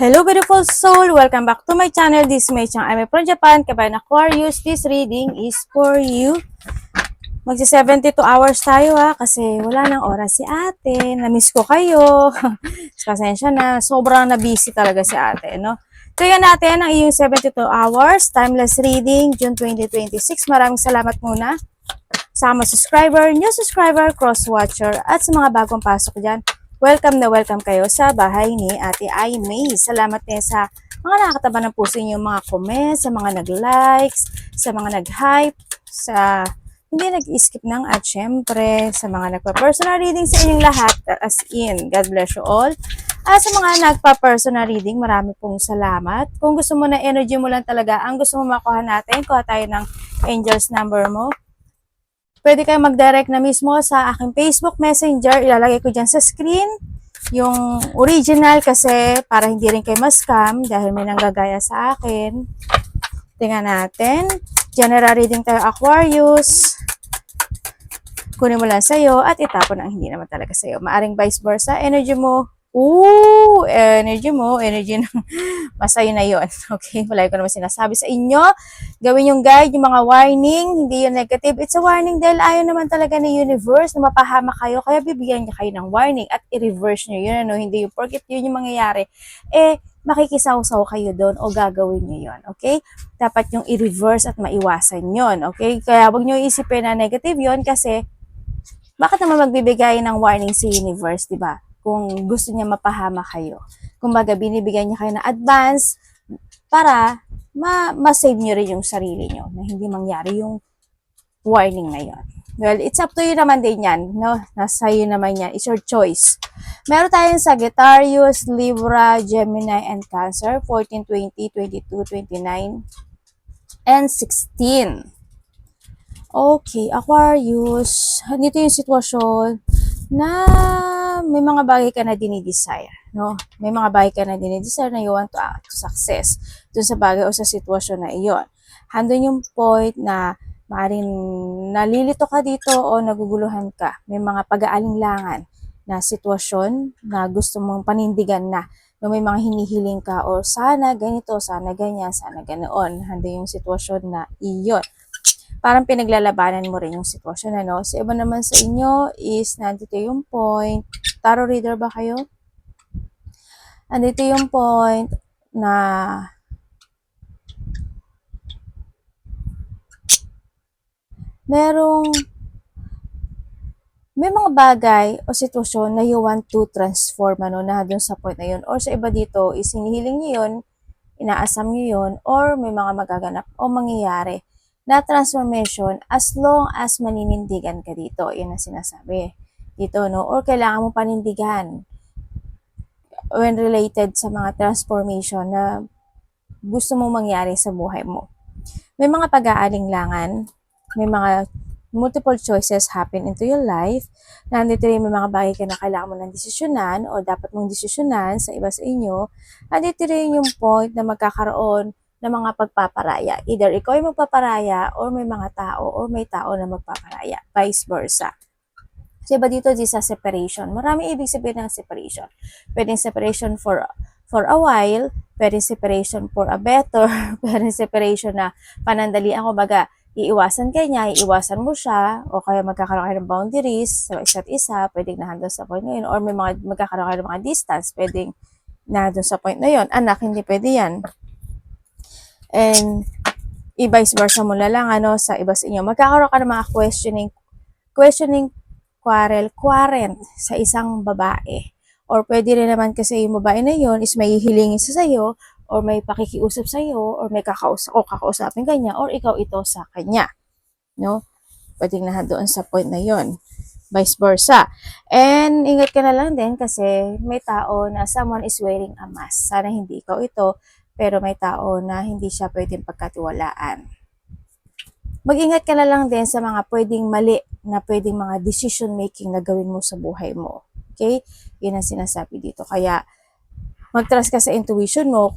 Hello beautiful soul! Welcome back to my channel. This is Mei Chang. I'm from Japan. Kabayan Aquarius. This reading is for you. Magsi 72 hours tayo kasi wala nang oras si ate. Namiss ko kayo. Pasensya na. Sobrang na busy talaga si ate, no? Tingnan natin ang iyong 72 hours. Timeless reading, June 2026. Maraming salamat muna sa mga subscriber, new subscriber, cross-watcher, at sa mga bagong pasok dyan. Welcome na welcome kayo sa bahay ni Ate Ai May. Salamat din sa mga nakakataba ng puso niyo, mga comments, sa mga nag-likes, sa mga nag-hype, sa hindi nag-skip ng at syempre sa mga nagpa-personal reading sa inyong lahat, as in, God bless you all. At sa mga nagpa-personal reading, marami pong salamat. Kung gusto mo na energy mo lang talaga, ang gusto mo makuha natin, kuha tayo ng angels number mo. Pwede kayo mag-direct na mismo sa aking Facebook Messenger. Ilalagay ko dyan sa screen yung original kasi para hindi rin kayo ma-scam dahil may nanggagaya sa akin. Tingnan natin. General reading tayo, Aquarius. Kunin mo lang sa'yo at itapon ang hindi naman talaga sa'yo. Maaring vice versa. Energy mo. Energy mo. Energy ng masaya na yon. Okay, wala ko naman sinasabi sa inyo. Gawin yung guide, yung mga warning, hindi yung negative. It's a warning dahil ayaw naman talaga ng universe na mapahama kayo. Kaya bibigyan niya kayo ng warning at i-reverse nyo yun. Ano? Hindi yung forget yun yung mangyayari. Makikisaw-saw kayo doon o gagawin nyo yun. Okay? Dapat yung i-reverse at maiwasan yun. Okay? Kaya wag nyo isipin na negative yun kasi bakit naman magbibigay ng warning si universe, di ba? Kung gusto niya mapahama kayo. Kumbaga, binibigyan niya kayo ng advance para ma-save nyo rin yung sarili nyo na hindi mangyari yung warning na yon. Well, it's up to you naman din yan. No? Nasa iyo naman yan. It's your choice. Meron tayong Sagittarius, Libra, Gemini, and Cancer. 14, 20, 22, 29, and 16. Okay, Aquarius. Dito yung sitwasyon na may mga bagay ka na dinidesire, no? May mga bagay ka na dinidesire na you want to success dun sa bagay o sa sitwasyon na iyon. Handon yung point na maaaring nalilito ka dito o naguguluhan ka. May mga pag-aalinlangan na sitwasyon na gusto mong panindigan na. No, may mga hinihiling ka o sana ganito, sana ganyan, sana ganoon. Handon yung sitwasyon na iyon. Parang pinaglalabanan mo rin yung sitwasyon, ano? Sa iba naman sa inyo is nandito yung point. Tarot reader ba kayo? Nandito yung point na may mga bagay o sitwasyon na you want to transform, ano, na dun sa point na yun. Or sa iba dito is hinihiling nyo yun, inaasam nyo yun, or may mga magaganap o mangyayari na transformation as long as maninindigan ka dito. Yun ang sinasabi dito, no? Or kailangan mo panindigan when related sa mga transformation na gusto mong mangyari sa buhay mo. May mga pag-aalinlangan, may mga multiple choices happen into your life. Nandito rin may mga bagay ka na kailangan mo ng desisyonan o dapat mong desisyonan sa iba sa inyo. Nandito rin yung point na magkakaroon ng mga pagpaparaya. Either ikaw ay magpaparaya or may mga tao or may tao na magpaparaya. Vice versa. So, iba dito sa separation. Marami ibig sabihin ng separation. Pwedeng separation for a while, pwedeng separation for a better, pwedeng separation na panandalian, kumbaga, iiwasan ka niya, iiwasan mo siya, o kaya magkakaroon kayo ng boundaries sa isa't isa, pwedeng nahandol sa point na yun, or may mga magkakaroon kayo ng mga distance, pwedeng nahandol sa point na yun. Anak, hindi pwede yan. And i-vice versa mo lang, ano, sa iba sa inyo. Magkakaroon ka ng mga questioning quarrel sa isang babae. Or pwede rin naman kasi yung babae na yun is may hihilingin sa sayo, or may pakikiusap sa'yo, or may kakausapin kanya, or ikaw ito sa kanya. No? Pwedeng na doon sa point na yun. Vice versa. And ingat ka na lang din kasi may tao na someone is wearing a mask. Sana hindi ikaw ito, pero may tao na hindi siya pwedeng pagkatiwalaan. Mag-ingat ka na lang din sa mga pwedeng mali na pwedeng mga decision making na gawin mo sa buhay mo. Okay? Yun ang sinasabi dito. Kaya, mag-trust ka sa intuition mo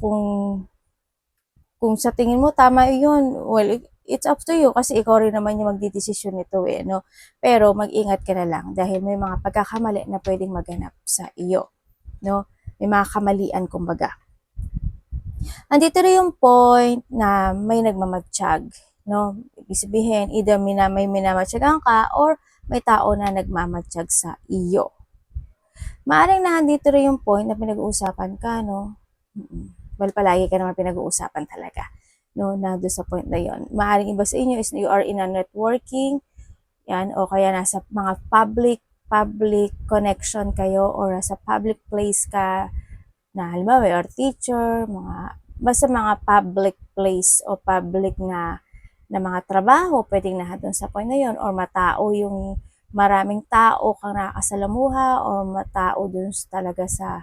kung sa tingin mo tama yun. Well, it's up to you kasi ikaw rin naman yung magdidesisyon nito no? Pero mag-ingat ka na lang dahil may mga pagkakamali na pwedeng maganap sa iyo, no? May mga kamalian kumbaga. Andito rin yung point na may nagmamatsyag, no? Ibig sabihin, either may minamatyagan ka or may tao na nagmamatsyag sa iyo. Maaring nandito rin yung point na pinag-uusapan ka, no? Well, palagi ka naman pinag-uusapan talaga, no? Na doon sa point na yon. Maaring iba sa inyo is you are in a networking, yan, o kaya nasa mga public connection kayo or sa public place ka na halimbawa or teacher, basta mga public place o public na mga trabaho, pwedeng na doon sa point na yon or matao yung maraming tao kang nakakasalamuha or matao doon talaga sa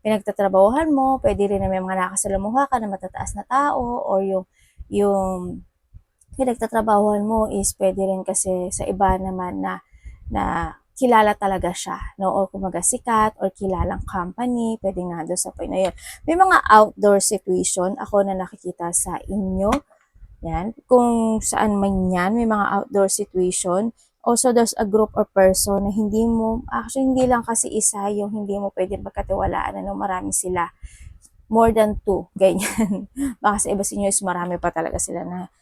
pinagtatrabahuhan mo, pwede rin na may mga nakakasalamuha ka na matataas na tao or yung pinagtatrabahuhan mo is pwede rin kasi sa iba naman na kilala talaga siya, no? O kumaga sikat or kilalang company, pwedeng nandun sa point na yun. May mga outdoor situation ako na nakikita sa inyo. Yan. Kung saan man yan, may mga outdoor situation. Also, there's a group or person na actually hindi lang kasi isa yung hindi mo pwede pagkatiwalaan, ano, marami sila. More than 2, ganyan. Baka sa iba sa inyo is marami pa talaga sila na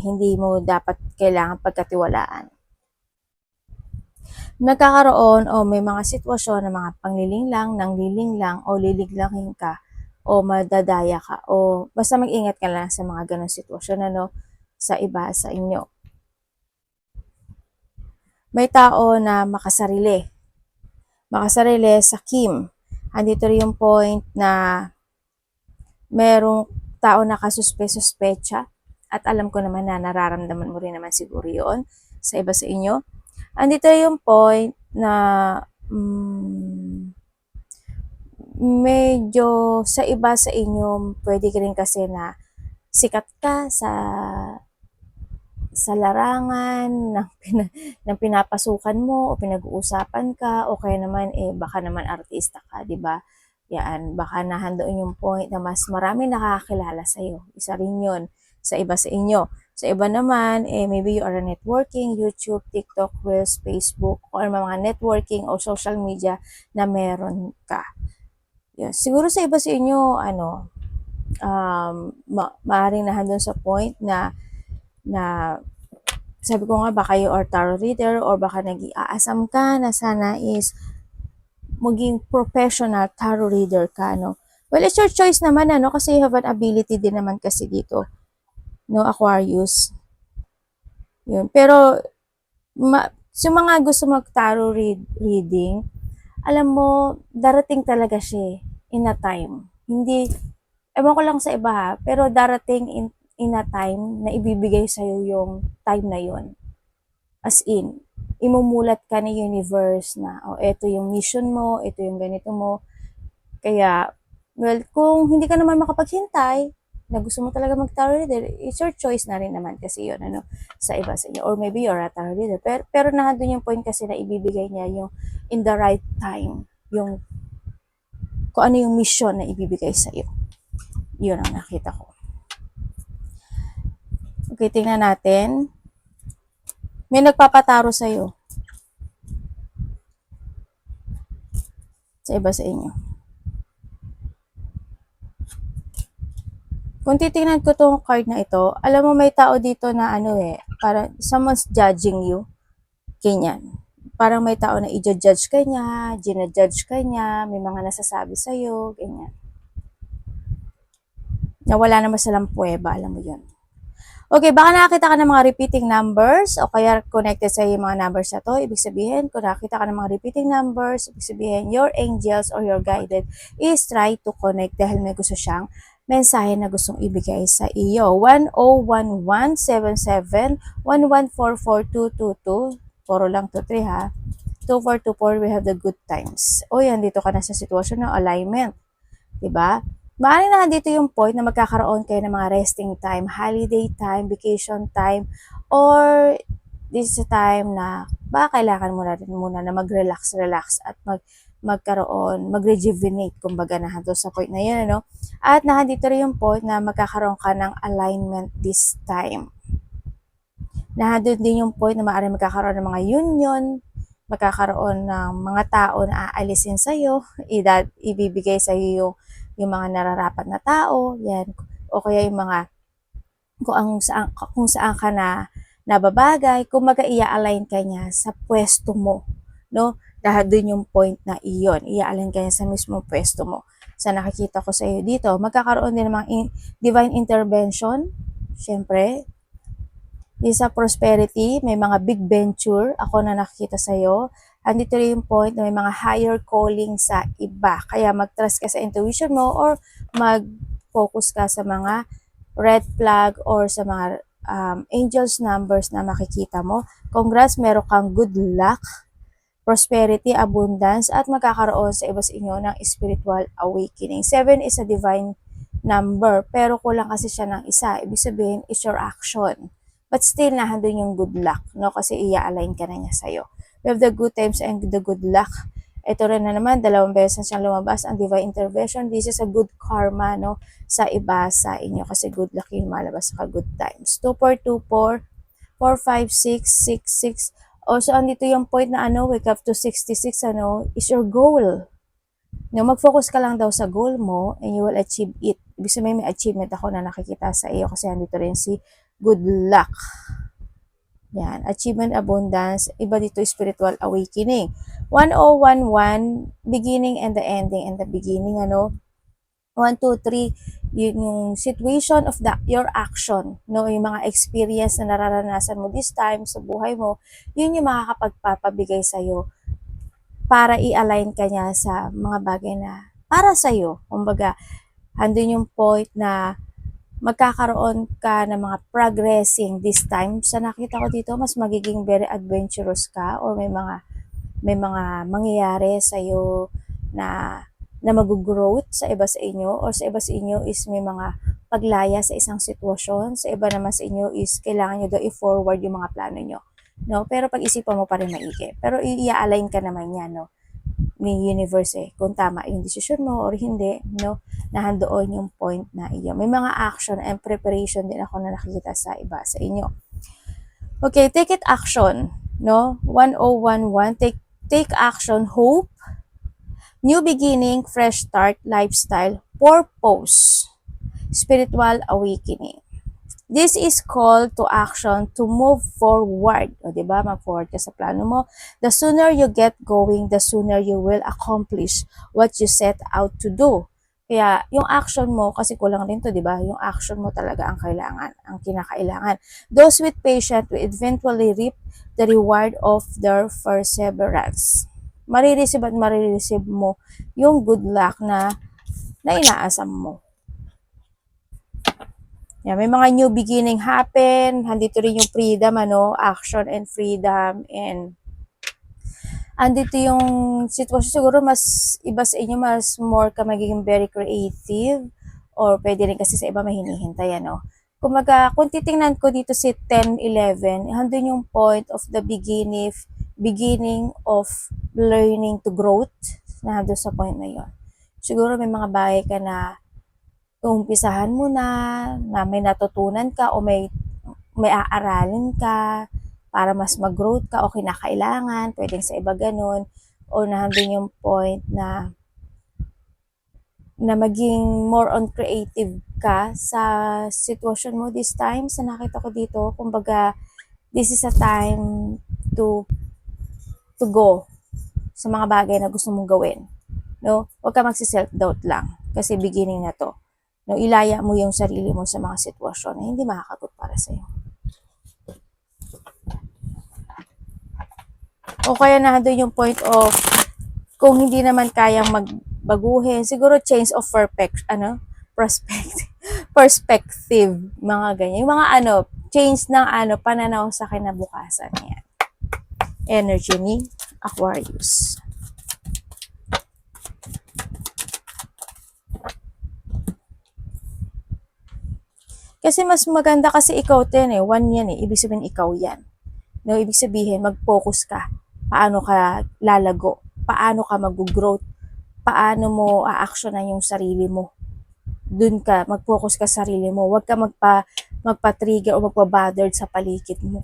hindi mo dapat kailangan pagkatiwalaan. Nagkakaroon o may mga sitwasyon na mga nanglilinglang o liliglahin ka o madadaya ka o basta mag-ingat ka lang sa mga ganong sitwasyon, ano, sa iba sa inyo. May tao na makasarili sa Kim. Andito rin yung point na merong tao na kasuspe-suspecha at alam ko naman na nararamdaman mo rin naman siguro yun sa iba sa inyo. Andito yung point na medyo sa iba sa inyo, pwede ka rin kasi na sikat ka sa larangan ng pinapasukan mo o pinag-uusapan ka o kaya naman baka naman artista ka, di ba? Yan, baka nahandoon yung point na mas marami nakakakilala sa iyo. Isa rin 'yon sa iba sa inyo. Sa iba naman, maybe you are a networking, YouTube, TikTok, Reels, Facebook, or mga networking o social media na meron ka. Yan. Siguro sa iba sa inyo, maaaring nahandon sa point na sabi ko nga baka you are tarot reader or baka nag-iasam ka na sana is maging professional tarot reader ka, no? Well, it's your choice naman, ano, kasi you have an ability din naman kasi dito, no, Aquarius. Yun. Pero, sa mga gusto mag-tarot reading, alam mo, darating talaga siya in a time. Hindi, ewan ko lang sa iba ha, pero darating in a time na ibibigay sa'yo yung time na yon. As in, imumulat ka ni universe na, ito yung mission mo, ito yung ganito mo. Kaya, well, kung hindi ka naman makapaghintay, na gusto mo talaga mag-tarot reader, it's your choice na rin naman kasi yun, ano, sa iba sa inyo. Or maybe you're a tarot reader. Pero nandun yung point kasi na ibibigay niya yung in the right time, yung kung ano yung mission na ibibigay sa iyo. Yun ang nakita ko. Okay, tingnan natin. May nagpapataro sa iyo. Sa iba sa inyo. Kung titingnan ko tong card na ito, alam mo may tao dito na parang someone's judging you. Ganyan. Parang may tao na i-judge ka niya, ginajudge ka niya, may mga nasasabi sa'yo, ganyan. Na wala naman silang puweba, alam mo yun. Okay, baka nakakita ka ng mga repeating numbers o kaya connected sa yung mga numbers na to. Ibig sabihin, kung nakakita ka ng mga repeating numbers, ibig sabihin, your angels or your guided is try to connect dahil may gusto siyang mensahe na gustong ibigay sa iyo. 101177 11442222. Puro lang to 3 ha. 2424, we have the good times. O yan, dito ka na sa sitwasyon ng alignment. Diba? Maaaring na dito yung point na magkakaroon kayo ng mga resting time, holiday time, vacation time, or this is a time na baka kailangan mo na rin muna na mag-relax at mag-rejuvenate, kumbaga na sa point na yun, ano? At nandito rin yung point na magkakaroon ka ng alignment this time. Nandito din yung point na maaaring magkakaroon ng mga union, magkakaroon ng mga tao na aalisin sa'yo, ibibigay sa'yo yung mga nararapat na tao, yan, o kaya yung mga kung saan ka na nababagay, kung ia-align ka niya sa pwesto mo, no? Dahil dun yung point na iyon, ia-align ka niya sa mismong pwesto mo. Sa nakikita ko sa iyo dito, magkakaroon din ng mga divine intervention, syempre, sa prosperity, may mga big venture, ako na nakikita sa iyo. Andito rin yung point na may mga higher calling sa iba. Kaya mag-trust ka sa intuition mo or mag-focus ka sa mga red flag or sa mga angels numbers na makikita mo. Congrats, meron kang good luck, prosperity, abundance, at magkakaroon sa iba sa inyo ng spiritual awakening. 7 is a divine number, pero kulang kasi siya ng isa. Ibig sabihin, it's your action. But still, nahandun yung good luck, no? Kasi i-align ka na niya sa'yo. We have the good times and the good luck. Ito rin na naman, 2 beses siyang lumabas ang divine intervention. This is a good karma, no? Sa iba, sa inyo. Kasi good luck yung malabas sa good times. 2, 4, 2, 4, 4, 5, 6, 6, 6. Also, andito yung point na wake up to 66, is your goal. No, mag-focus ka lang daw sa goal mo and you will achieve it. Ibig sabihin, may achievement ako na nakikita sa iyo kasi andito rin si good luck. Yan, achievement, abundance, iba dito spiritual awakening. 1011, beginning and the ending and the beginning, 1, 2, 3, yung situation of your action, no, yung mga experience na nararanasan mo this time sa buhay mo, yun yung makakapagpapabigay sa'yo para i-align ka niya sa mga bagay na para sa'yo. Kumbaga, andun yung point na magkakaroon ka ng mga progressing this time. Sa nakita ko dito, mas magiging very adventurous ka or may mga mangyayari sa iyo na mag-growth sa iba sa inyo or sa iba sa inyo is may mga paglaya sa isang sitwasyon. Sa iba naman sa inyo is kailangan nyo daw i-forward yung mga plano nyo. No? Pero pag-isipan mo pa rin maigi. Pero i-align ka naman yan, no? Ni universe kung tama yung decision mo or hindi, no, nahandoon yung point na iyo. May mga action and preparation din ako na nakikita sa iba sa inyo. Okay, take it action, no? 1011, take action, hope, new beginning, fresh start, lifestyle, purpose, spiritual awakening. This is call to action to move forward. O, diba? Mag-forward ka sa plano mo. The sooner you get going, the sooner you will accomplish what you set out to do. Kaya, yung action mo, kasi kulang din to, diba? Yung action mo talaga ang kailangan, ang kinakailangan. Those with patience will eventually reap the reward of their perseverance. Marireceive mo yung good luck na inaasam mo. Yeah, may mga new beginning happen. Andito rin yung freedom, action and freedom. And andito yung sitwasyon siguro mas iba sa inyo, mas more ka magiging very creative. Or pwede rin kasi sa iba may hinihintay, Kumaga, kung titingnan ko dito si 10-11, andun yung point of the beginning of learning to growth. Nandun sa point na yon. Siguro may mga bagay ka na umpisahan mo na may natutunan ka o may aaralin ka para mas mag-growth ka o kinakailangan, pwedeng sa iba ganun, o nandun yung point na maging more on creative ka sa sitwasyon mo this time. Sa nakita ko dito, kumbaga, this is a time to go sa mga bagay na gusto mong gawin. No? Huwag ka magsi-self-doubt lang kasi beginning na to. No, ilaya mo yung sarili mo sa mga sitwasyon na hindi makakagot para sa'yo. O kaya na doon yung point of kung hindi naman kayang magbaguhin, siguro change of perspective, mga ganyan. Yung mga change ng pananaw sa kinabukasan. Yan. Energy ni Aquarius. Kasi mas maganda kasi ikaw din 1 yan ibig sabihin ikaw yan. No, ibig sabihin mag-focus ka. Paano ka lalago? Paano ka mag-growth? Paano mo a-actionan yung sarili mo? Doon ka, mag-focus ka sa sarili mo. Huwag ka magpa-trigger o magpa-bothered sa paligid mo.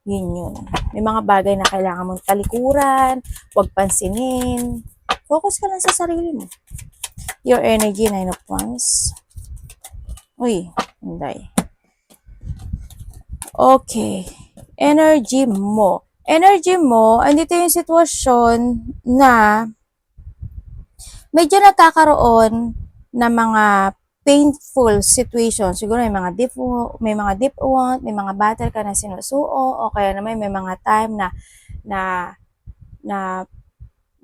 Yun. May mga bagay na kailangan mong talikuran, huwag pansinin. Focus ka lang sa sarili mo. Your energy, 9 of Wands. Uy, hindi. Okay. Energy mo. Energy mo, andito yung sitwasyon na medyo nagkakaroon ng mga painful situation. Siguro may mga deep wound, may mga battle ka na sinusuo, o kaya naman may mga time na na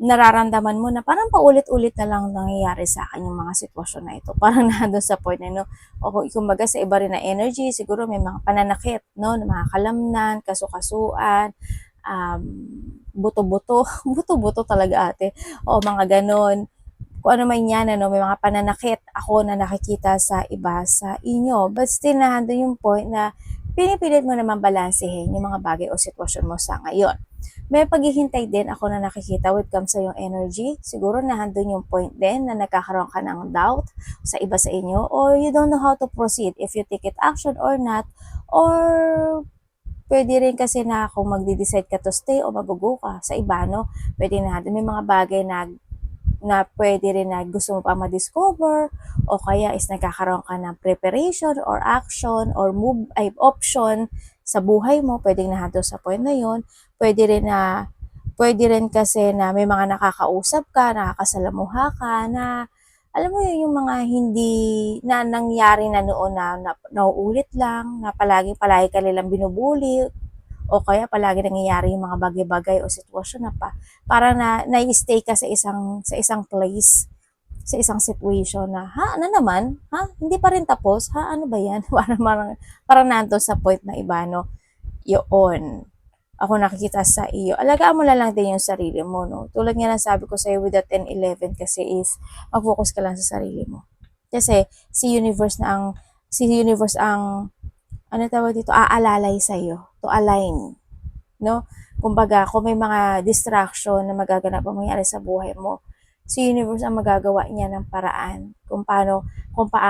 nararamdaman mo na parang paulit-ulit na lang nangyayari sa akin yung mga sitwasyon na ito. Parang nandun sa point na, no? O kumbaga sa iba rin na energy, siguro may mga pananakit, no? Mga kalamnan, kasukasuan, um, buto-buto, buto-buto talaga ate. O mga ganon. Kung ano man yan, ano, may mga pananakit ako na nakikita sa iba sa inyo. But still, nandun yung point na pinipilit mo naman balansehin yung mga bagay o sitwasyon mo sa ngayon. May paghihintay din ako na nakikita with comes sa yung energy. Siguro nandun yung point din na nagkakaroon ka ng doubt sa iba sa inyo, or you don't know how to proceed if you take it action or not, or pwede rin kasi na kung magde-decide ka to stay o magugo ka sa iba, no? Pwede na may mga bagay na pwede rin na gusto mo pa ma-discover, o kaya is nagkakaroon ka ng preparation or action or move ay option sa buhay mo, pwedeng nahado sa point na yon. Pwede rin kasi na may mga nakakausap ka, nakakasalamuha ka, na alam mo yun, yung mga hindi na nangyari na noon na nauulit lang, na palagi ka nilang binubuli, o kaya palagi nangyayari yung mga bagay-bagay o sitwasyon na parang na-stay ka sa isang place, sa isang situation na, ha, ano naman? Ha? Hindi pa rin tapos? Ha? Ano ba yan? parang nanto sa point na iba, no? Yun. Ako nakikita sa iyo. Alagaan mo lang din yung sarili mo, no? Tulad nga ng sabi ko sa iyo with the 10-11 kasi is, mag-focus ka lang sa sarili mo. Kasi, si universe ang, ano tawag dito, aalalay sa iyo to align, no? Kumbaga, kung may mga distraction na magaganap ang mangyari sa buhay mo, si universe ang magagawa niya ng paraan kung paano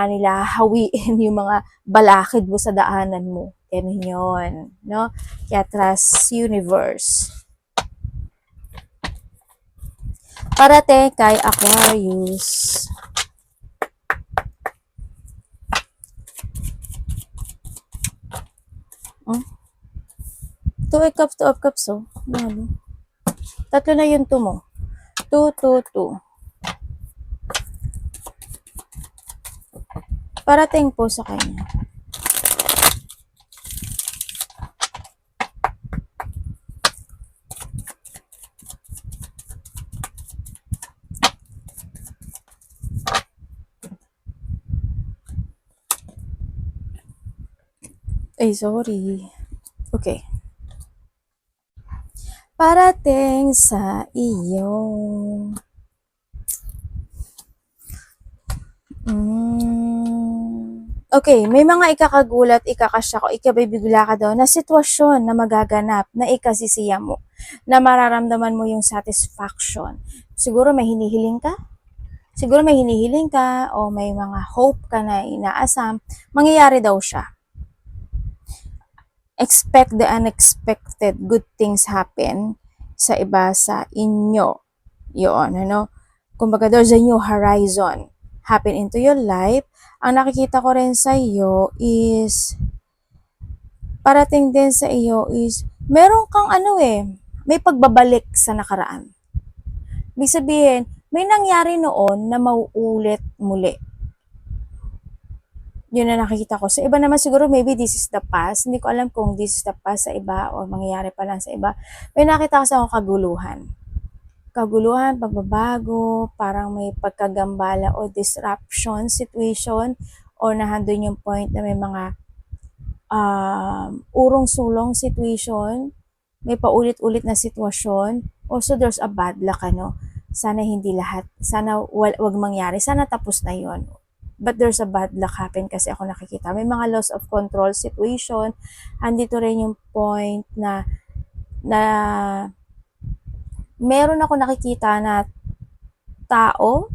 nila hawiin yung mga balakid mo sa daanan mo. Ganun yun, no? Kaya trust universe. Parating kay Aquarius. Two of cups, oh. Ano? Tatlo na yung 2 mo. 2, 2, 2. Parating po sa kanya. Ay, sorry. Okay. Parating sa iyo. Okay, may mga ikakagulat, ikakasya ko, ikabibigla ka daw na sitwasyon na magaganap, na ikasisiya mo, na mararamdaman mo yung satisfaction. Siguro may hinihiling ka? O may mga hope ka na inaasam, mangyayari daw siya. Expect the unexpected, good things happen sa iba sa inyo. Yun, ano? Kumbaga, there's a new horizon happen into your life. Ang nakikita ko rin sa iyo is, parating din sa iyo is, meron kang may pagbabalik sa nakaraan. Ibig sabihin, may nangyari noon na mauulit muli. Yun na nakikita ko. Sa iba naman siguro maybe this is the past. Hindi ko alam kung this is the past sa iba o mangyayari pa lang sa iba. May nakita ko sa akong kaguluhan, pagbabago, parang may pagkagambala o disruption situation, or nahandun yung point na may mga urong-sulong situation, may paulit-ulit na sitwasyon. Also, there's a bad luck, ano? Sana hindi lahat, sana wag mangyari, sana tapos na yon. But there's a bad luck happen kasi ako nakikita. May mga loss of control situation. Andito rin yung point na meron ako nakikita na tao,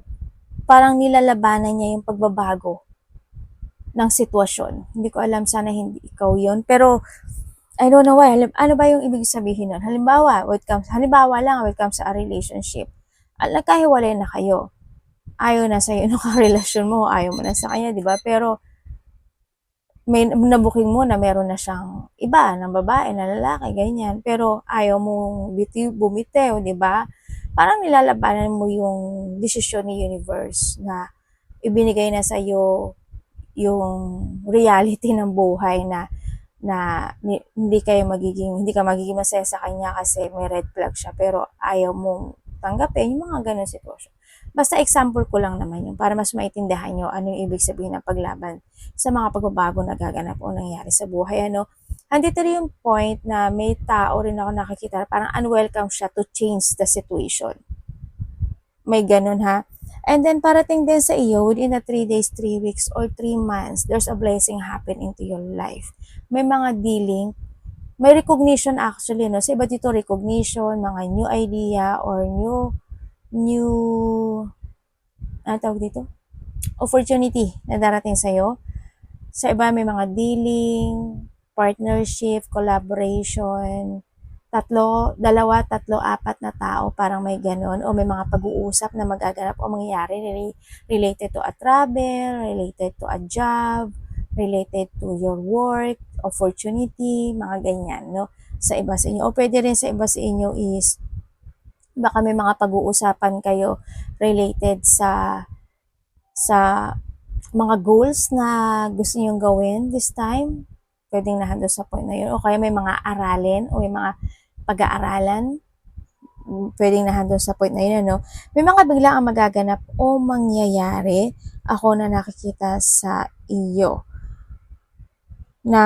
parang nilalabanan niya yung pagbabago ng sitwasyon. Hindi ko alam, sana hindi ikaw yon. Pero, I don't know why. Ano ba yung ibig sabihin nun? Halimbawa lang, when it comes sa a relationship, nagkahiwalay na kayo. ayaw na sa'yo nung karelasyon mo, ayaw mo na sa kanya, di ba? Pero, may nabuking mo na meron na siyang iba, ng babae, na lalaki, ganyan. Pero, ayaw mong bumitew, di ba? Parang nilalabanan mo yung desisyon ni universe na ibinigay na sa'yo yung reality ng buhay na hindi ka magiging masaya sa kanya kasi may red flag siya, pero ayaw mong tanggapin yung mga ganun sitwasyon. Basta example ko lang naman yun para mas maintindihan nyo ano yung ibig sabihin ng paglaban sa mga pagbabago na gaganap o nangyari sa buhay. Ano? Andito rin yung point na may tao rin ako nakikita parang unwelcome siya to change the situation. May ganun ha. And then parating din sa iyo within the 3 days, 3 weeks, or 3 months, there's a blessing happen into your life. May mga dealing, may recognition actually, no? Sa iba dito recognition, mga new idea, or new, ano tawag dito? Opportunity na darating sa'yo. Sa iba may mga dealing, partnership, collaboration, dalawa, tatlo, apat na tao, parang may ganon, o may mga pag-uusap na magaganap o mangyayari related to a travel, related to a job, related to your work, opportunity, mga ganyan, no? Sa iba sa inyo. O pwede rin sa iba sa inyo is, baka may mga pag-uusapan kayo related sa mga goals na gusto niyong gawin this time. Pwedeng nahandol sa point na yun. O kaya may mga aralin o may mga pag-aaralan, pwedeng nahandol sa point na yun, ano? May mga bigla ang magaganap o mangyayari ako na nakikita sa iyo na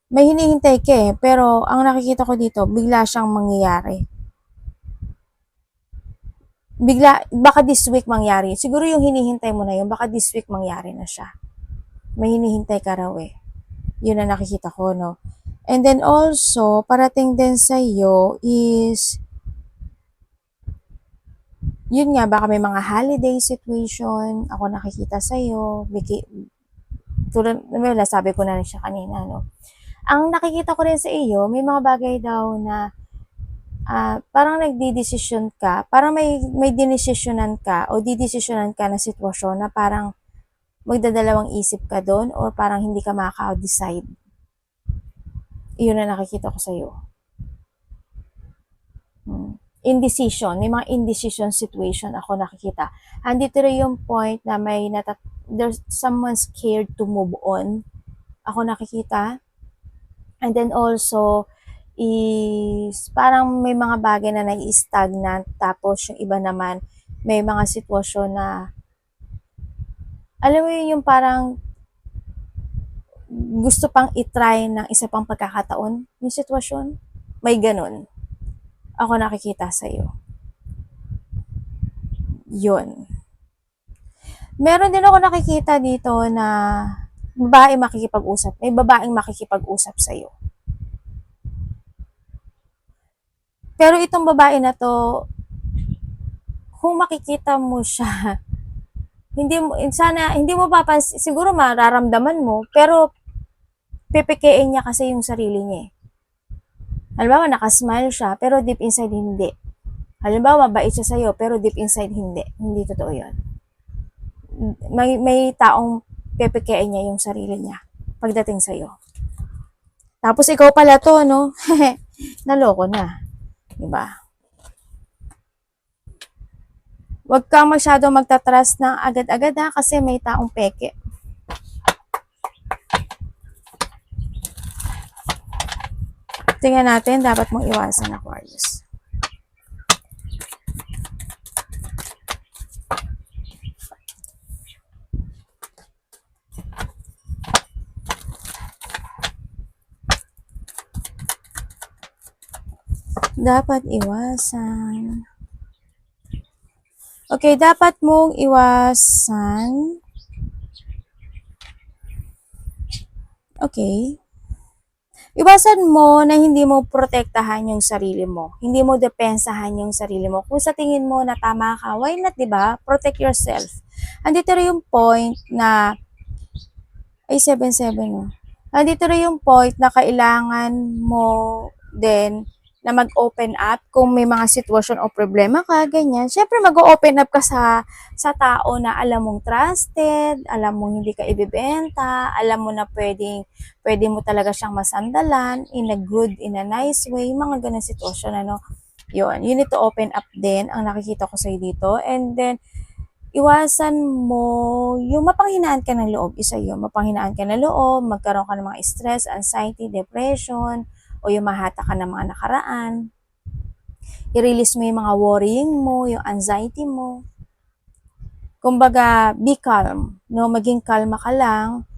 may hinihintay ka eh, pero ang nakikita ko dito, bigla siyang mangyayari. Baka this week mangyari. Siguro yung hinihintay mo na yun, baka this week mangyari na siya. May hinihintay ka raw eh. Yun ang nakikita ko, no? And then also, parating din sa iyo is, yun nga, baka may mga holiday situation, ako nakikita sa iyo, tulad, sabi ko na siya kanina, no? Ang nakikita ko rin sa iyo, may mga bagay daw na parang nagdidesisyon ka, parang may dinesisyonan ka o didesisyonan ka na sitwasyon na parang magdadalawang isip ka doon or parang hindi ka makaka-decide. Iyon na nakikita ko sa iyo. Indecision, may mga indecision situation ako nakikita. Andito rin yung point na there's someone scared to move on. Ako nakikita. And then also, is parang may mga bagay na nai-stagnant, tapos yung iba naman, may mga sitwasyon na, alam mo yun, yung parang gusto pang itry ng isa pang pagkakataon, yung sitwasyon, may ganun. Ako nakikita sa'yo. Yun. Meron din ako nakikita dito na babae makikipag-usap. May babaeng makikipag-usap sa'yo. Pero itong babae na to, kung makikita mo siya, hindi mo papansin, siguro mararamdaman mo, pero pipikein niya kasi yung sarili niya eh. Halimbawa, nakasmile siya, pero deep inside hindi. Halimbawa, mabait siya sa'yo, pero deep inside hindi. Hindi totoo yun. May taong pipikein niya yung sarili niya pagdating sa'yo. Tapos ikaw pala to, no? Naloko na. Diba? Huwag kang masyado magtatrust ng agad-agad ha, kasi may taong peke. Tingnan natin, dapat mong iwasan, Aquarius. Dapat iwasan. Okay, dapat mong iwasan. Okay. Iwasan mo na hindi mo protektahan yung sarili mo. Hindi mo depensahan yung sarili mo. Kung sa tingin mo na tama ka, why not, diba? Protect yourself. Andito rin yung point na, ay 7-7 no. Andito rin yung point na kailangan mo din na mag-open up kung may mga sitwasyon o problema ka, ganyan. Syempre, mag-open up ka sa tao na alam mong trusted, alam mong hindi ka ibibenta, alam mo na pwede mo talaga siyang masandalan in a good, in a nice way, mga ganun sitwasyon, ano. Yun, you need to open up din ang nakikita ko sa'yo dito. And then, iwasan mo yung mapanghinaan ka ng loob, isa yun, mapanghinaan ka ng loob, magkaroon ka ng mga stress, anxiety, depression, o yung mahata ka ng mga nakaraan. I-release mo yung mga worrying mo, yung anxiety mo. Kumbaga, be calm, no? Maging kalma ka lang.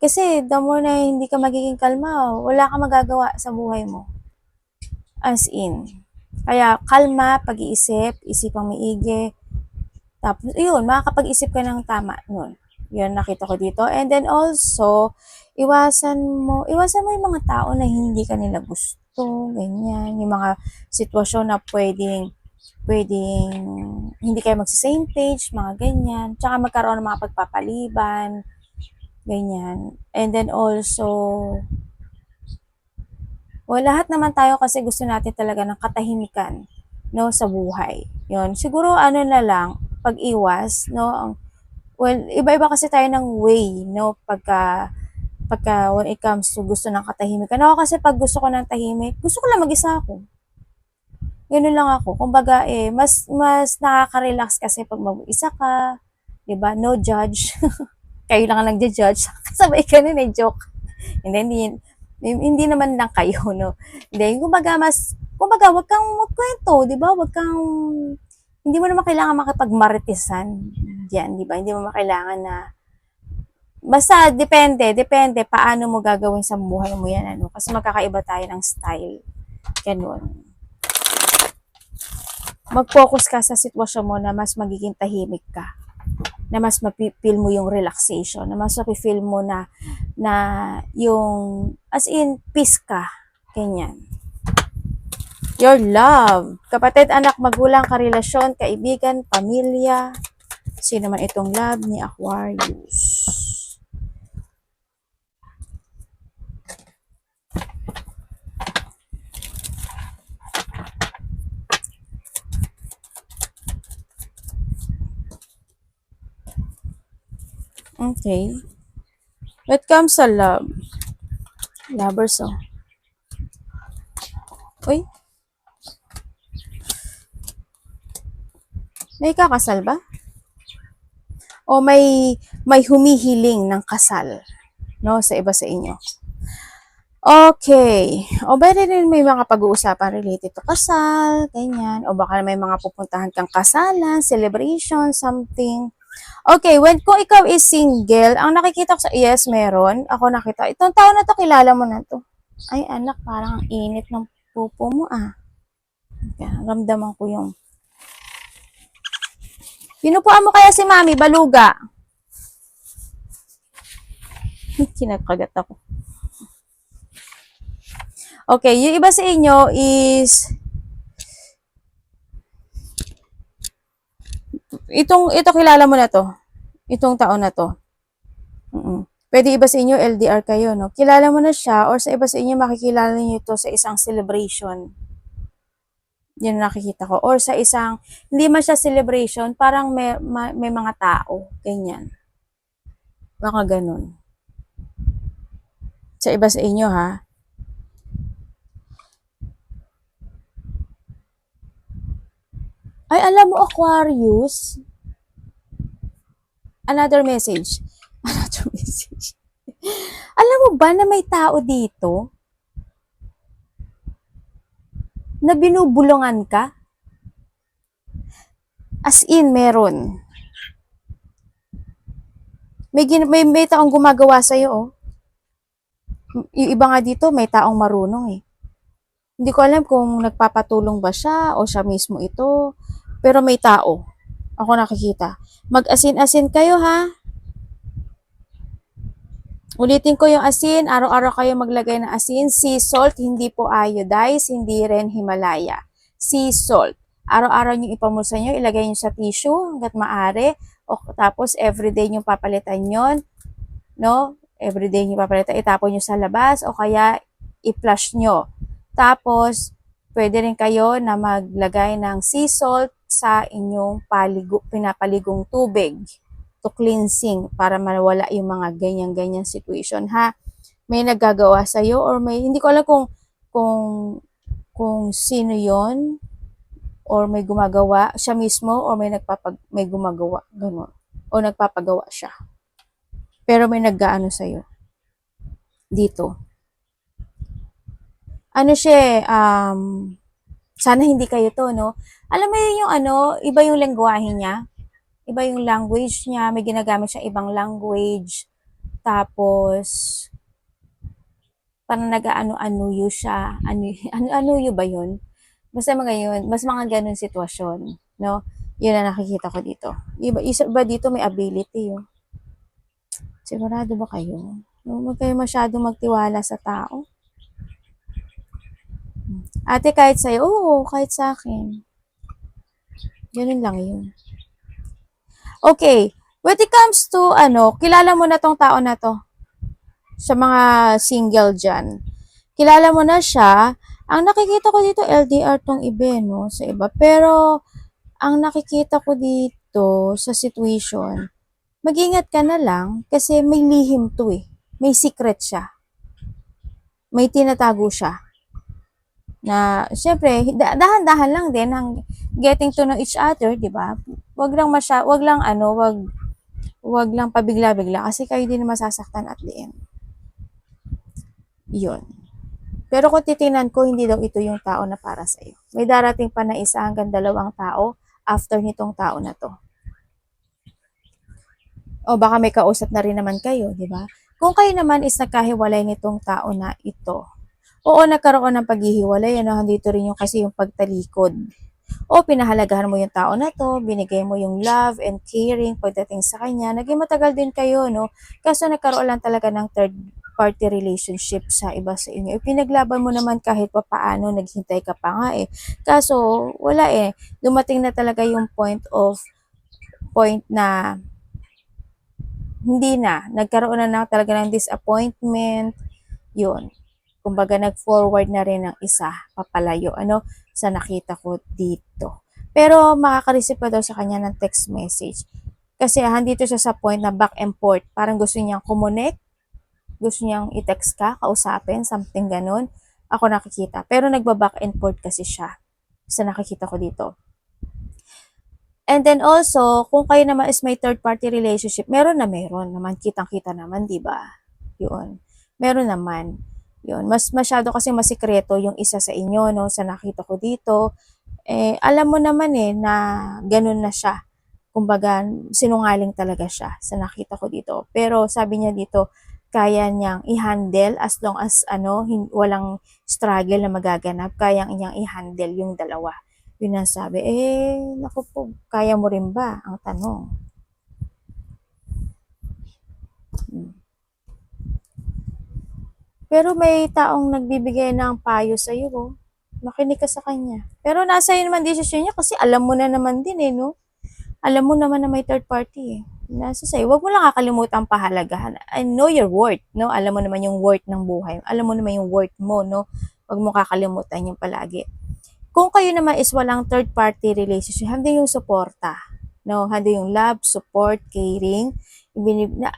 Kasi the more na hindi ka magiging kalma, wala ka magagawa sa buhay mo. As in. Kaya, kalma, pag-iisip, isipang maigi. Tapos, yun, makakapag-isip ka ng tama nun. Yun, nakita ko dito. And then also, iwasan mo yung mga tao na hindi ka nila gusto, ganyan. Yung mga sitwasyon na pwedeng hindi kayo magsa-same page, mga ganyan. Tsaka magkaroon ng mga pagpapaliban, ganyan. And then also, lahat naman tayo kasi gusto natin talaga ng katahimikan, no, sa buhay. Yun, siguro ano na lang, pag-iwas, no, well, iba-iba kasi tayo ng way, no, pagka when it comes to gusto ng katahimikan. Ako kasi pag gusto ko ng tahimik, gusto ko lang mag-isa ako. Ganun lang ako. Kumbaga, mas nakaka-relax kasi pag mag-isa ka, 'di ba? No judge. Kayo lang ang nagja-judge. Sabay ka nun, joke. Hindi naman lang kayo, no. Hindi, kumbaga, wag kang magkwento, 'di ba? Hindi mo naman kailangan makipagmaritisan diyan, 'di ba? Hindi mo kailangan na basta depende paano mo gagawin sa buhay mo 'yan, ano, kasi magkakaiba tayo ng style. Ganun. Mag-focus ka sa sitwasyon mo na mas magiging tahimik ka, na mas mapipil mo yung relaxation, na mas mapipil mo na yung, as in, peace ka. Ganyan. Your love. Kapatid, anak, magulang, karelasyon, kaibigan, pamilya. Sino man itong love ni Aquarius. Okay. When it comes sa love, lovers, oh. Uy. May kakasal ba? O may humihiling ng kasal, no, sa iba sa inyo. Okay. O pwede rin may mga pag-uusapan related to kasal, ganyan. O baka may mga pupuntahan kang kasalan, celebration, something. Okay, kung ikaw is single, ang nakikita ko yes, meron. Ako nakita, itong tao na to, kilala mo na to. Ay, anak, parang ang init ng pupo mo, ah. Kaya, ramdaman ko yung... Pinupuan mo kaya si Mami, baluga. Kinakagat ako. Okay, yung iba sa inyo is... Ito kilala mo na to. Itong taon na to. Pwede iba sa inyo, LDR kayo, no? Kilala mo na siya, or sa iba sa inyo, makikilala niyo ito sa isang celebration. Yan nakikita ko. Or sa isang, hindi man siya celebration, parang may mga tao. Ganyan. Baka ganun. Sa iba sa inyo, ha? Ay, alam mo, Aquarius, another message. Another message. Alam mo ba na may tao dito na binubulungan ka? As in, meron. May taong gumagawa sa'yo, oh. Yung iba nga dito, may taong marunong, eh. Hindi ko alam kung nagpapatulong ba siya o siya mismo ito. Pero may tao. Ako nakikita. Mag-asin-asin kayo, ha? Ulitin ko yung asin. Araw-araw kayo maglagay ng asin. Sea salt, hindi po iodized, hindi rin Himalaya. Sea salt. Araw-araw nyo ipamulsa nyo, ilagay nyo sa tissue hanggat maaari. O, tapos, everyday nyo papalitan yon, no? Everyday nyo papalitan. Itapon nyo sa labas o kaya i-flush nyo. Tapos, Pwede rin kayo na maglagay ng sea salt sa inyong pinapaligong tubig to cleansing para mawala yung mga ganyan-ganyan situation, ha. May naggagawa sa iyo or may hindi ko alam kung sino 'yon or may gumagawa siya mismo or may gumagawa gano'n o nagpapagawa siya. Pero may naggaano sa iyo dito. Ano siya, sana hindi kayo to, no? Alam mo yung iba yung lengguwahe niya, iba yung language niya, may ginagamit siya ibang language, tapos, parang nag-ano-anuyo siya, ano-anuyo ba yun? Basta mga yun, mas mga ganun sitwasyon, no? Yun ang nakikita ko dito. Isa ba dito may ability, oh? Sigurado ba kayo? Huwag kayo masyadong magtiwala sa tao. Ate, kahit sa'yo, oo, kahit sa akin. Ganun lang yun. Okay, when it comes to, kilala mo na tong tao na to. Sa mga single dyan. Kilala mo na siya. Ang nakikita ko dito, LDR tong iba, no? Sa iba. Pero, ang nakikita ko dito sa situation, mag-ingat ka na lang kasi may lihim to eh. May secret siya. May tinatago siya. Na, syempre, dahan-dahan lang din ang getting to know each other, di ba? Wag lang pabigla-bigla kasi kayo din masasaktan at the end. Yun. Pero kung titingnan ko, hindi daw ito yung tao na para sa iyo. May darating pa na isa hanggang 2 tao after nitong tao na to. O baka may kausap na rin naman kayo, di ba? Kung kayo naman is nagkahiwalay nitong tao na ito, oo, nagkaroon ng paghihiwalay, dito rin yung kasi yung pagtalikod. O pinahalagahan mo yung tao na to, binigay mo yung love and caring pagdating sa kanya, naging matagal din kayo, no? Kaso nagkaroon lang talaga ng third party relationship sa iba sa inyo. Pinaglaban mo naman kahit pa paano, naghintay ka pa nga eh. Kaso, wala eh. Dumating na talaga yung point na hindi na. Nagkaroon na talaga ng disappointment. Yun. Kumbaga, nag-forward na rin ng isa, papalayo, sa nakita ko dito. Pero, makaka-receive pa daw sa kanya ng text message. Kasi, handito siya sa point na back and forth. Parang gusto niyang kumonek, gusto niyang i-text ka, kausapin, something ganun. Ako nakikita. Pero, nagba-back and forth kasi siya sa nakikita ko dito. And then also, kung kayo naman is may third party relationship, meron naman, kitang-kita naman, di ba? Yun. Meron naman. Yun. Mas masyado kasi masikreto yung isa sa inyo, no? Sa nakita ko dito. Alam mo naman na ganun na siya. Kumbaga, sinungaling talaga siya sa nakita ko dito. Pero sabi niya dito, kaya niyang i-handle as long as walang struggle na magaganap, kaya niyang i-handle yung dalawa. Yun ang sabi. Naku po, kaya mo rin ba? Ang tanong. Pero may taong nagbibigay ng payo sa iyo, oh. Makinig ka sa kanya. Pero nasa iyo naman desisyon niya kasi alam mo na naman din no? Alam mo naman na may third party eh. Nasa sa'yo. Huwag mo lang kakalimutan pahalagahan. I know your worth, no? Alam mo naman yung worth ng buhay. Alam mo naman yung worth mo, no? Huwag mo kakalimutan yung palagi. Kung kayo naman is walang third party relationship, handi yung suporta, no? Handi yung love, support, caring,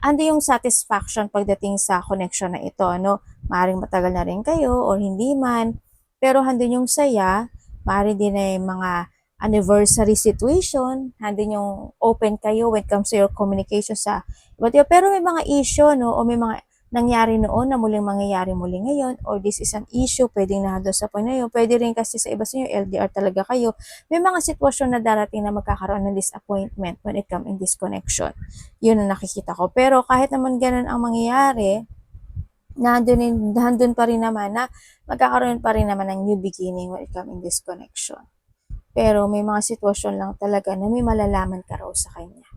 handi yung satisfaction pagdating sa connection na ito, no? Maaring matagal na rin kayo or hindi man, pero handi yung saya, maaring din ay mga anniversary situation, handi yung open kayo when it comes to your communication sa iba't iba. Pero may mga issue, no? O may mga nangyari noon na muling mangyayari muli ngayon, or this is an issue, pwedeng nandun sa point na yun. Pwede rin kasi sa iba sa inyo, LDR talaga kayo. May mga sitwasyon na darating na magkakaroon ng disappointment when it comes in this connection. Yun ang nakikita ko. Pero kahit naman ganun ang mangyayari, nandun pa rin naman na magkakaroon pa rin naman ng new beginning when it comes in this connection. Pero may mga sitwasyon lang talaga na may malalaman ka raw sa kanya.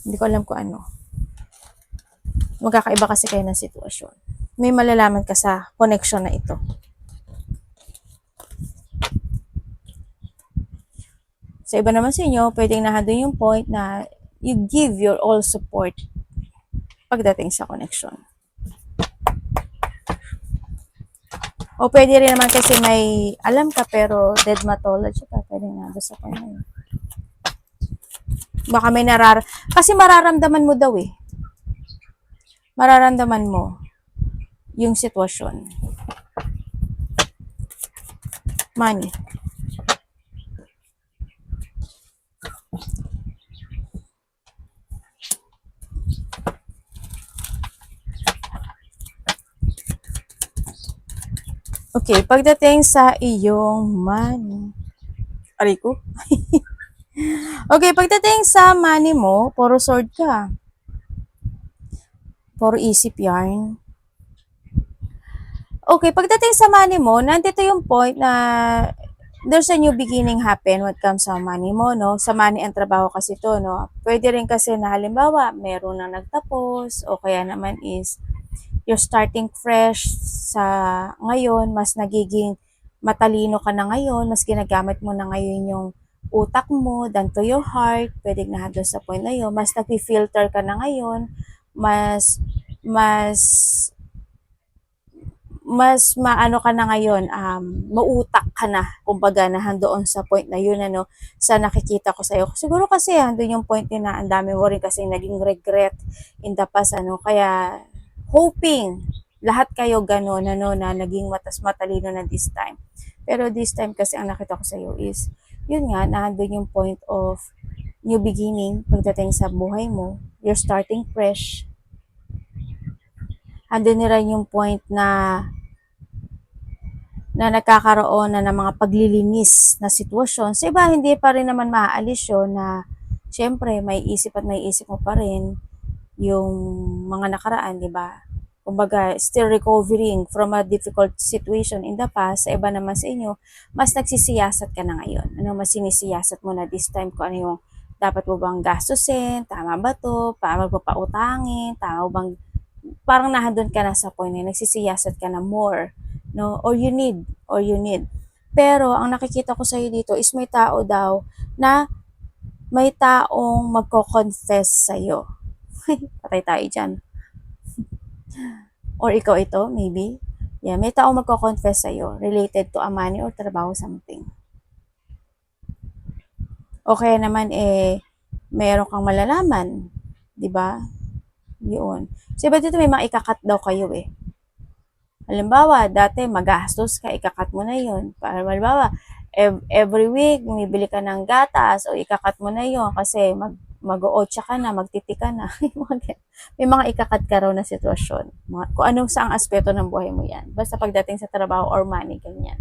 Hindi ko alam kung ano. Magkakaiba kasi kayo ng sitwasyon. May malalaman ka sa connection na ito. Sa iba naman sa inyo, pwedeng nahadon yung point na you give your all support pagdating sa connection. O pwede rin naman kasi may alam ka pero dermatology ka, pwede nga doon sa point na yun. Baka may kasi mararamdaman mo daw eh. Mararamdaman mo yung sitwasyon. Money. Okay, pagdating sa iyong money. Aray ko. Okay, pagdating sa money mo, puro sword ka. Puro isip yarn. Okay, pagdating sa money mo, nandito yung point na there's a new beginning happen when it comes sa money mo, no? Sa money ang trabaho kasi to, no? Pwede rin kasi na halimbawa, meron na nagtapos o kaya naman is you're starting fresh sa ngayon, mas nagiging matalino ka na ngayon, mas ginagamit mo na ngayon yung utak mo than to your heart, pwede na doon sa point na yun, mas nag-filter ka na ngayon, mas mas maano ka na ngayon, mautak ka na, kumbaga, na doon sa point na yun, ano, sa nakikita ko sa'yo. Siguro kasi doon yung point din na ang dami mo rin kasi naging regret in the past, ano, kaya hoping lahat kayo gano'n, ano, na naging matalino na this time. Pero this time kasi ang nakita ko sa'yo is, yun nga, doon yung point of new beginning pagdating sa buhay mo. You're starting fresh. Andun na rin yung point na nagkakaroon na ng mga paglilinis na sitwasyon. Sa iba, hindi pa rin naman maaalis yun na syempre may isip mo pa rin yung mga nakaraan, di ba? Kumbaga, still recovering from a difficult situation in the past. Sa iba naman sa inyo, mas nagsisiyasat ka na ngayon. Ano, mas sinisiyasat mo na this time kung ano yung dapat mo bang gastusin, tama ba to, paano mo pautangin, tama bang, parang nahadon ka na sa point na nagsisiyasat ka na more, no? Or you need. Pero, ang nakikita ko sa'yo dito is may tao daw na may taong magko-confess sa'yo. Patay tayo dyan. Or ikaw ito, maybe. Yeah, may taong magko-confess sa'yo related to a money or trabaho something. O kaya naman meron kang malalaman, 'di ba? Yun. So, iba dito may mga ikakat daw kayo eh. Halimbawa, dati magastos ka, ikakat mo na yun. Halimbawa, every week, bumibili ka ng gatas o ikakat mo na yun kasi mag-ootsa ka na, magtiti ka na. May mga ikakat ka raw na sitwasyon. Kung anong saang aspeto ng buhay mo yan. Basta pagdating sa trabaho or money, ganyan.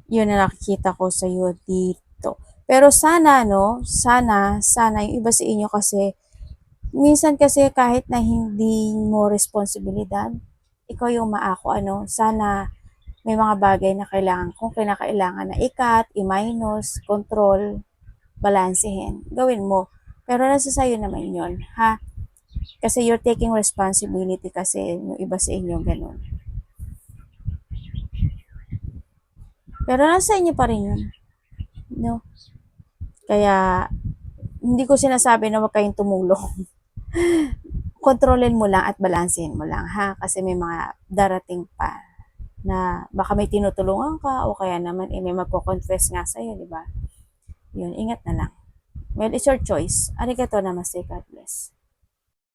Yun na nakikita ko sa iyo dito. Pero sana, no? Sana yung iba sa inyo kasi, minsan kasi kahit na hindi mo responsibilidad, ikaw yung maako, ano, sana may mga bagay na kailangan, kung kinakailangan na ikat, i-minus, control, balansehin, gawin mo. Pero nasa sayo naman yun, ha? Kasi you're taking responsibility kasi yung iba sa inyo ganun. Pero nasa inyo pa rin yun, no? Kaya, hindi ko sinasabi na huwag kayong tumulong. Kontrolin mo lang at balansehin mo lang, ha? Kasi may mga darating pa na baka may tinutulungan ka o kaya naman may magko-confess nga sa'yo, di ba? Yun, ingat na lang. Well, it's your choice. Arigato namaste, God bless.